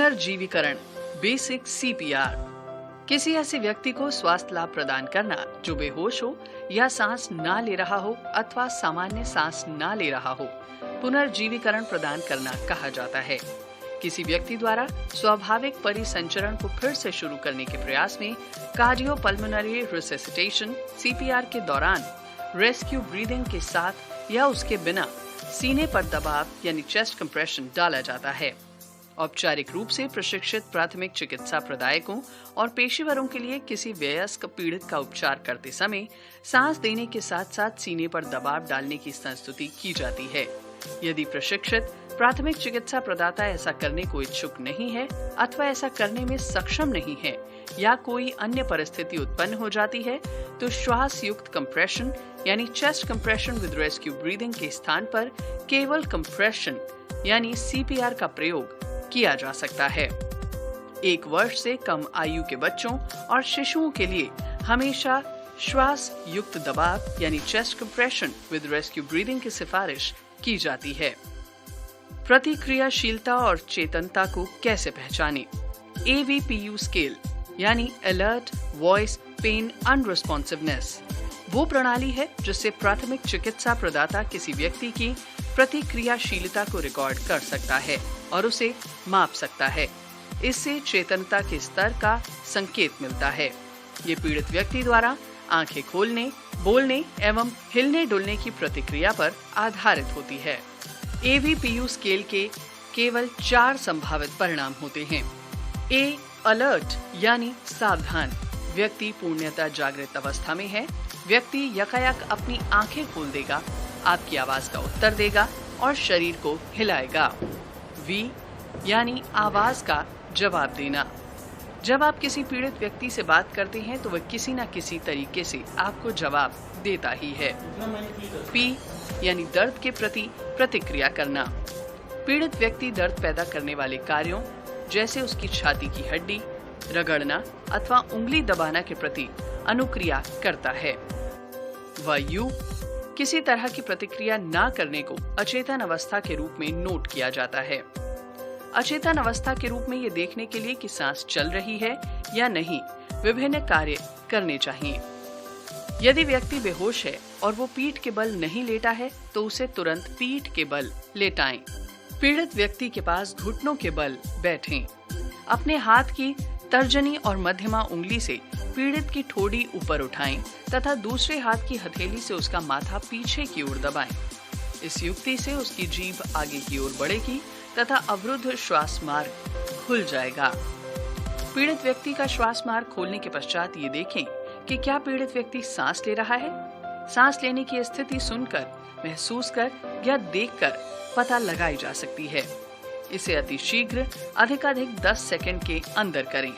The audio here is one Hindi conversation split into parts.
पुनर्जीवीकरण, बेसिक सीपीआर। किसी ऐसे व्यक्ति को स्वास्थ्य लाभ प्रदान करना जो बेहोश हो या सांस ना ले रहा हो अथवा सामान्य सांस ना ले रहा हो, पुनर्जीवीकरण प्रदान करना कहा जाता है। किसी व्यक्ति द्वारा स्वाभाविक परिसंचरण को फिर से शुरू करने के प्रयास में कार्डियोपल्मोनरी रिससिटेशन सीपीआर के दौरान रेस्क्यू ब्रीदिंग के साथ या उसके बिना सीने पर दबाव यानी चेस्ट कंप्रेशन डाला जाता है। औपचारिक रूप से प्रशिक्षित प्राथमिक चिकित्सा प्रदायकों और पेशेवरों के लिए किसी वयस्क पीड़ित का उपचार करते समय सांस देने के साथ साथ सीने पर दबाव डालने की संस्तुति की जाती है। यदि प्रशिक्षित प्राथमिक चिकित्सा प्रदाता ऐसा करने को इच्छुक नहीं है अथवा ऐसा करने में सक्षम नहीं है या कोई अन्य परिस्थिति उत्पन्न हो जाती है, तो श्वास युक्त कंप्रेशन यानी chest compression with rescue breathing के स्थान पर केवल कंप्रेशन यानी सीपीआर का प्रयोग किया जा सकता है। 1 वर्ष से कम आयु के बच्चों और शिशुओं के लिए हमेशा श्वास युक्त दबाव यानी chest compression with rescue breathing की सिफारिश की जाती है। प्रतिक्रियाशीलता और चेतनता को कैसे पहचानें? AVPU स्केल यानी अलर्ट, वॉइस, पेन, अनरिस्पॉन्सिवनेस वो प्रणाली है जिससे प्राथमिक चिकित्सा प्रदाता किसी व्यक्ति की प्रतिक्रियाशीलता को रिकॉर्ड कर सकता है और उसे माप सकता है। इससे चेतनता के स्तर का संकेत मिलता है। ये पीड़ित व्यक्ति द्वारा आंखें खोलने, बोलने एवं हिलने डुलने की प्रतिक्रिया पर आधारित होती है। AVPU स्केल के केवल 4 संभावित परिणाम होते हैं। A. अलर्ट यानी सावधान, व्यक्ति पूर्णतः जागृत अवस्था में है। व्यक्ति यकायक अपनी आंखें खोल देगा, आपकी आवाज का उत्तर देगा और शरीर को हिलाएगा। V. यानी आवाज का जवाब देना, जब आप किसी पीड़ित व्यक्ति से बात करते हैं तो वह किसी न किसी तरीके से आपको जवाब देता ही है। P. यानी दर्द के प्रति प्रतिक्रिया करना, पीड़ित व्यक्ति दर्द पैदा करने वाले कार्यों जैसे उसकी छाती की हड्डी रगड़ना अथवा उंगली दबाना के प्रति अनुक्रिया करता है। वह U. किसी तरह की प्रतिक्रिया न करने को अचेतन अवस्था के रूप में नोट किया जाता है। अचेतन अवस्था के रूप में ये देखने के लिए कि सांस चल रही है या नहीं, विभिन्न कार्य करने चाहिए। यदि व्यक्ति बेहोश है और वो पीठ के बल नहीं लेटा है तो उसे तुरंत पीठ के बल लेटाएं। पीड़ित व्यक्ति के पास घुटनों के बल बैठें। अपने हाथ की तर्जनी और मध्यमा उंगली से पीड़ित की ठोड़ी ऊपर उठाएं तथा दूसरे हाथ की हथेली से उसका माथा पीछे की ओर दबाएं। इस युक्ति से उसकी जीभ आगे की ओर बढ़ेगी तथा अवरुद्ध श्वास मार्ग खुल जाएगा। पीड़ित व्यक्ति का श्वास मार्ग खोलने के पश्चात ये देखें कि क्या पीड़ित व्यक्ति सांस ले रहा है। सांस लेने की स्थिति सुनकर, महसूस कर या देखकर पता लगाई जा सकती है। इसे अति शीघ्र अधिकाधिक 10 सेकंड के अंदर करें।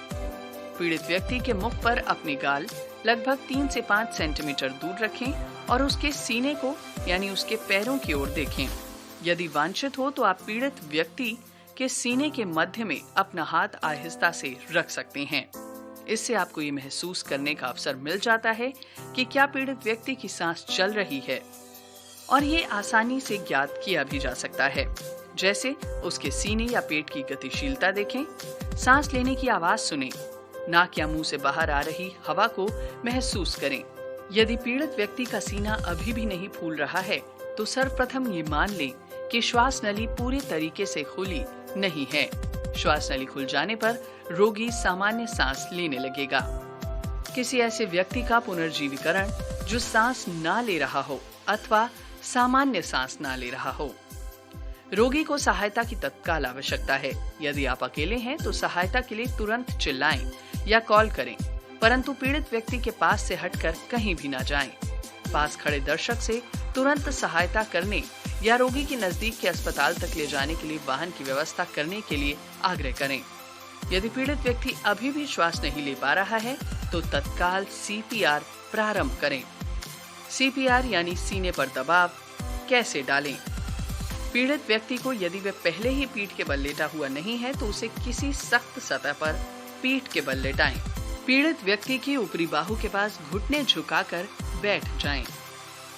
पीड़ित व्यक्ति के मुख पर अपनी गाल लगभग 3 से 5 सेंटीमीटर दूर रखें और उसके सीने को यानी उसके पैरों की ओर देखें। यदि वांछित हो तो आप पीड़ित व्यक्ति के सीने के मध्य में अपना हाथ आहिस्ता से रख सकते हैं। इससे आपको ये महसूस करने का अवसर मिल जाता है कि क्या पीड़ित व्यक्ति की सांस चल रही है, और ये आसानी से ज्ञात किया भी जा सकता है। जैसे उसके सीने या पेट की गतिशीलता देखें, सांस लेने की आवाज सुनें, नाक या मुंह से बाहर आ रही हवा को महसूस करें। यदि पीड़ित व्यक्ति का सीना अभी भी नहीं फूल रहा है तो सर्वप्रथम ये मान लें कि श्वास नली पूरी तरीके से खुली नहीं है। श्वास नली खुल जाने पर रोगी सामान्य सांस लेने लगेगा। किसी ऐसे व्यक्ति का पुनर्जीवीकरण जो सांस ना ले रहा हो अथवा सामान्य सांस ना ले रहा हो। रोगी को सहायता की तत्काल आवश्यकता है। यदि आप अकेले हैं तो सहायता के लिए तुरंत चिल्लाएं या कॉल करें, परंतु पीड़ित व्यक्ति के पास से हटकर कहीं भी न जाएं। पास खड़े दर्शक से तुरंत सहायता करने या रोगी के नजदीक के अस्पताल तक ले जाने के लिए वाहन की व्यवस्था करने के लिए आग्रह करें। यदि पीड़ित व्यक्ति अभी भी श्वास नहीं ले पा रहा है तो तत्काल सीपीआर प्रारंभ करें। सीपीआर यानी सीने पर दबाव कैसे डालें? पीड़ित व्यक्ति को यदि वह पहले ही पीठ के बल लेटा हुआ नहीं है तो उसे किसी सख्त सतह पर पीठ के बल लेटाएं। पीड़ित व्यक्ति की ऊपरी बाहु के पास घुटने झुकाकर बैठ जाएं।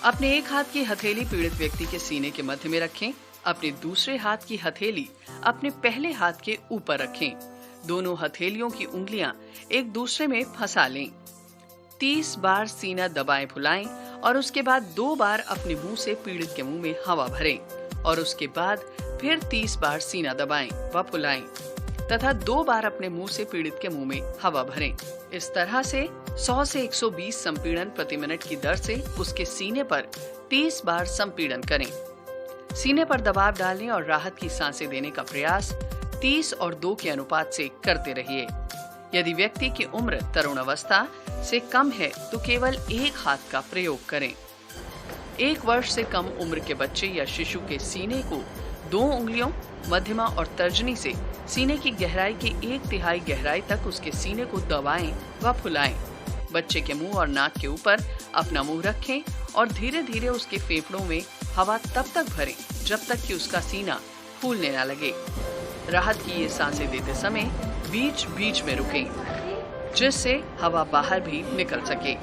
अपने एक हाथ की हथेली पीड़ित व्यक्ति के सीने के मध्य में रखें अपने दूसरे हाथ की हथेली अपने पहले हाथ के ऊपर रखें। दोनों हथेलियों की उंगलियां एक दूसरे में फंसा लें। 30 बार सीना दबाएं फुलाएं और उसके बाद 2 बार अपने मुंह से पीड़ित के मुंह में हवा भरें और उसके बाद फिर 30 बार सीना दबाएं व फुलाएं तथा 2 बार अपने मुंह से पीड़ित के मुंह में हवा भरें। इस तरह से 100 से 120 संपीड़न प्रति मिनट की दर से उसके सीने पर 30 बार संपीड़न करें। सीने पर दबाव डालने और राहत की सांसें देने का प्रयास 30 और 2 के अनुपात से करते रहिए। यदि व्यक्ति की उम्र तरुण अवस्था से कम है तो केवल एक हाथ का प्रयोग करें। 1 वर्ष से कम उम्र के बच्चे या शिशु के सीने को 2 उंगलियों मध्यमा और तर्जनी से सीने की गहराई की 1/3 गहराई तक उसके सीने को दबाएं व फुलाएं। बच्चे के मुंह और नाक के ऊपर अपना मुंह रखें और धीरे धीरे उसके फेफड़ों में हवा तब तक भरें जब तक कि उसका सीना फूलने न लगे। राहत की ये सांसें देते समय बीच बीच में रुकें, जिससे हवा बाहर भी निकल सके।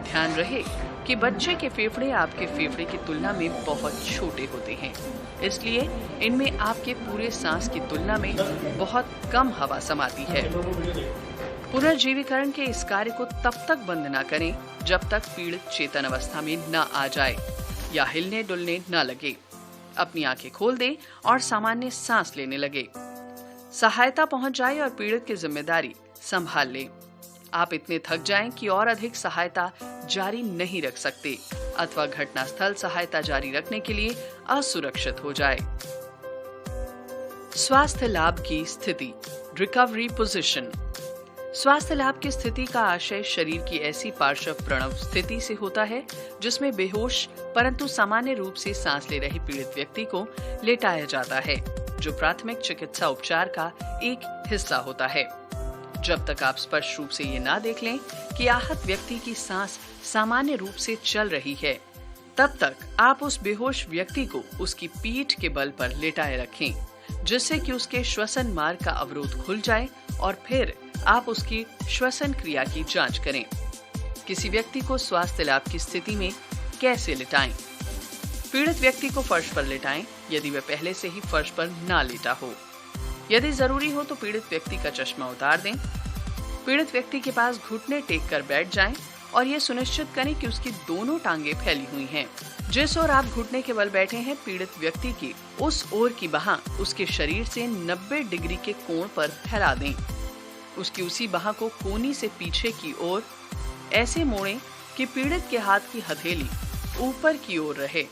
ध्यान रहे कि बच्चे के फेफड़े आपके फेफड़े की तुलना में बहुत छोटे होते हैं, इसलिए इनमें आपके पूरे सांस की तुलना में बहुत कम हवा समाती है। पुनर्जीवीकरण के इस कार्य को तब तक बंद न करें जब तक पीड़ित चेतन अवस्था में न आ जाए या हिलने डुलने न लगे। अपनी आंखें खोल दे और सामान्य सांस लेने लगे। सहायता पहुंच जाए और पीड़ित की जिम्मेदारी संभाल ले। आप इतने थक जाएं कि और अधिक सहायता जारी नहीं रख सकते अथवा घटनास्थल सहायता जारी रखने के लिए असुरक्षित हो जाए। स्वास्थ्य लाभ की स्थिति, रिकवरी पोजीशन। स्वास्थ्य लाभ की स्थिति का आशय शरीर की ऐसी पार्श्व प्रणव स्थिति से होता है जिसमें बेहोश परंतु सामान्य रूप से सांस ले रहे पीड़ित व्यक्ति को लेटाया जाता है, जो प्राथमिक चिकित्सा उपचार का एक हिस्सा होता है। जब तक आप स्पष्ट रूप से ये ना देख लें कि आहत व्यक्ति की सांस सामान्य रूप से चल रही है, तब तक आप उस बेहोश व्यक्ति को उसकी पीठ के बल पर लेटाए रखें, जिससे कि उसके श्वसन मार्ग का अवरोध खुल जाए और फिर आप उसकी श्वसन क्रिया की जांच करें। किसी व्यक्ति को स्वास्थ्य लाभ की स्थिति में कैसे लिटाएं? पीड़ित व्यक्ति को फर्श पर लिटाएं यदि वह पहले से ही फर्श पर ना लेटा हो। यदि जरूरी हो तो पीड़ित व्यक्ति का चश्मा उतार दें। पीड़ित व्यक्ति के पास घुटने टेक कर बैठ जाएं और ये सुनिश्चित करें कि उसकी दोनों टांगें फैली हुई हैं। जिस ओर आप घुटने के बल बैठे हैं, पीड़ित व्यक्ति की उस ओर की बाह उसके शरीर से 90 डिग्री के कोण पर फैला दें। उसकी उसी बाह को कोनी से पीछे की ओर ऐसे मोड़ें कि पीड़ित के हाथ की हथेली ऊपर की ओर रहे।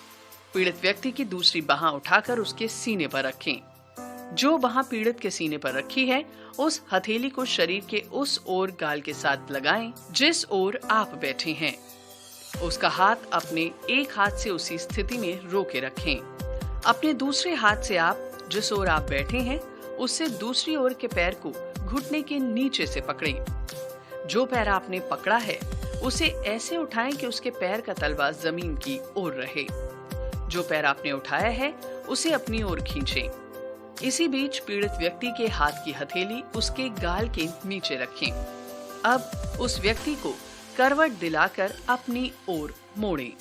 पीड़ित व्यक्ति की दूसरी बाह उठाकर उसके सीने पर रखें। जो बाह पीड़ित के सीने पर रखी है, उस हथेली को शरीर के उस ओर गाल के साथ लगाएं जिस ओर आप बैठे हैं। उसका हाथ अपने एक हाथ से उसी स्थिति में रोके रखें। अपने दूसरे हाथ से आप जिस ओर आप बैठे हैं, उससे दूसरी ओर के पैर को घुटने के नीचे से पकड़ें। जो पैर आपने पकड़ा है, उसे ऐसे उठाएं कि उसके पैर का तलवा जमीन की ओर रहे। जो पैर आपने उठाया है, उसे अपनी ओर खींचें। इसी बीच पीड़ित व्यक्ति के हाथ की हथेली उसके गाल के नीचे रखें। अब उस व्यक्ति को करवट दिलाकर अपनी ओर मोड़ें।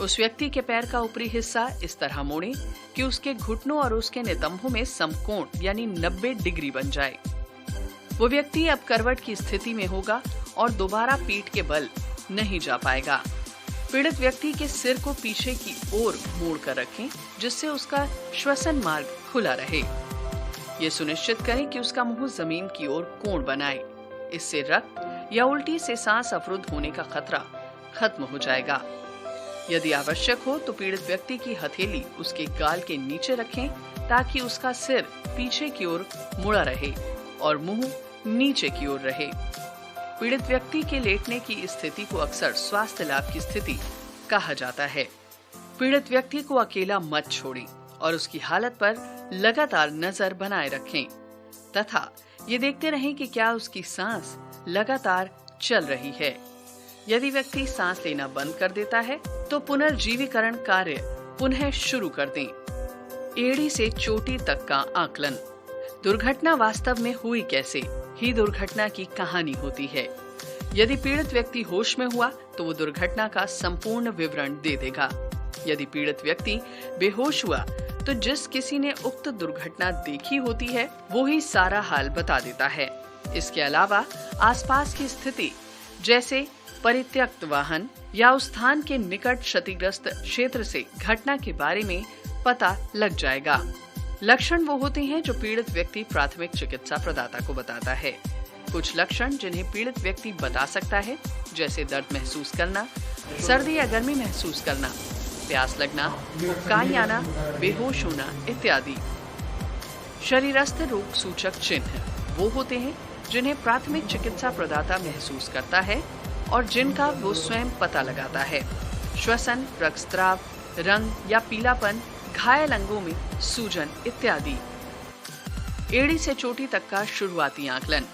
उस व्यक्ति के पैर का ऊपरी हिस्सा इस तरह मोड़ें कि उसके घुटनों और उसके नितंबों में समकोण यानी 90 डिग्री बन जाए। वो व्यक्ति अब करवट की स्थिति में होगा और दोबारा पीठ के बल नहीं जा पाएगा। पीड़ित व्यक्ति के सिर को पीछे की ओर मोड़ कर रखें, जिससे उसका श्वसन मार्ग खुला रहे। ये सुनिश्चित करें कि उसका मुंह जमीन की ओर कोण बनाए। इससे रक्त या उल्टी से सांस अवरुद्ध होने का खतरा खत्म हो जाएगा। यदि आवश्यक हो तो पीड़ित व्यक्ति की हथेली उसके गाल के नीचे रखें ताकि उसका सिर पीछे की ओर मुड़ा रहे और मुंह नीचे की ओर रहे। पीड़ित व्यक्ति के लेटने की स्थिति को अक्सर स्वास्थ्य लाभ की स्थिति कहा जाता है। पीड़ित व्यक्ति को अकेला मत छोड़ें और उसकी हालत पर लगातार नजर बनाए रखें तथा ये देखते रहें कि क्या उसकी सांस लगातार चल रही है। यदि व्यक्ति सांस लेना बंद कर देता है तो पुनर्जीवीकरण कार्य पुनः शुरू कर दें। एड़ी से चोटी तक का आकलन। दुर्घटना वास्तव में हुई कैसे ही दुर्घटना की कहानी होती है। यदि पीड़ित व्यक्ति होश में हुआ तो वो दुर्घटना का संपूर्ण विवरण दे देगा। यदि पीड़ित व्यक्ति बेहोश हुआ तो जिस किसी ने उक्त दुर्घटना देखी होती है वो ही सारा हाल बता देता है। इसके अलावा आसपास की स्थिति जैसे परित्यक्त वाहन या उस स्थान के निकट क्षतिग्रस्त क्षेत्र से घटना के बारे में पता लग जाएगा। लक्षण वो होते हैं जो पीड़ित व्यक्ति प्राथमिक चिकित्सा प्रदाता को बताता है। कुछ लक्षण जिन्हें पीड़ित व्यक्ति बता सकता है जैसे दर्द महसूस करना, सर्दी या गर्मी महसूस करना, प्यास लगना, उबकाई आना, बेहोश होना इत्यादि। शरीरस्थ रोग सूचक चिन्ह वो होते हैं जिन्हें प्राथमिक चिकित्सा प्रदाता महसूस करता है और जिनका वो स्वयं पता लगाता है। श्वसन, रक्तस्राव, रंग या पीलापन, घायल अंगों में सूजन इत्यादि। एड़ी से चोटी तक का शुरुआती आकलन,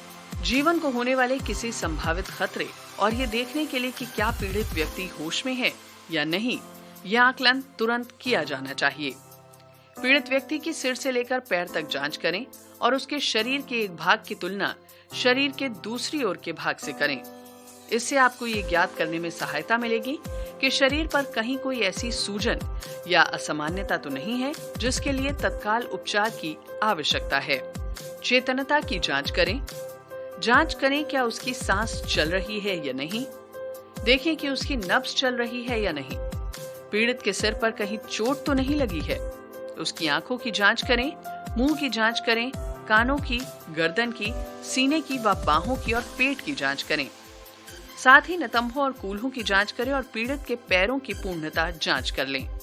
जीवन को होने वाले किसी संभावित खतरे और ये देखने के लिए कि क्या पीड़ित व्यक्ति होश में है या नहीं, यह आकलन तुरंत किया जाना चाहिए। पीड़ित व्यक्ति की सिर से लेकर पैर तक जांच करें और उसके शरीर के एक भाग की तुलना शरीर के दूसरी ओर के भाग से करें। इससे आपको ये ज्ञात करने में सहायता मिलेगी कि शरीर पर कहीं कोई ऐसी सूजन या असामान्यता तो नहीं है जिसके लिए तत्काल उपचार की आवश्यकता है। चेतनता की जांच करें। जांच करें क्या उसकी सांस चल रही है या नहीं। देखें कि उसकी नब्ज चल रही है या नहीं। पीड़ित के सिर पर कहीं चोट तो नहीं लगी है। उसकी आंखों की जांच करें, मुंह की जांच करें, कानों की, गर्दन की, सीने की व बाहों की और पेट की जांच करें। साथ ही नितंबों और कूल्हों की जांच करें और पीड़ित के पैरों की पूर्णतः जांच कर लें।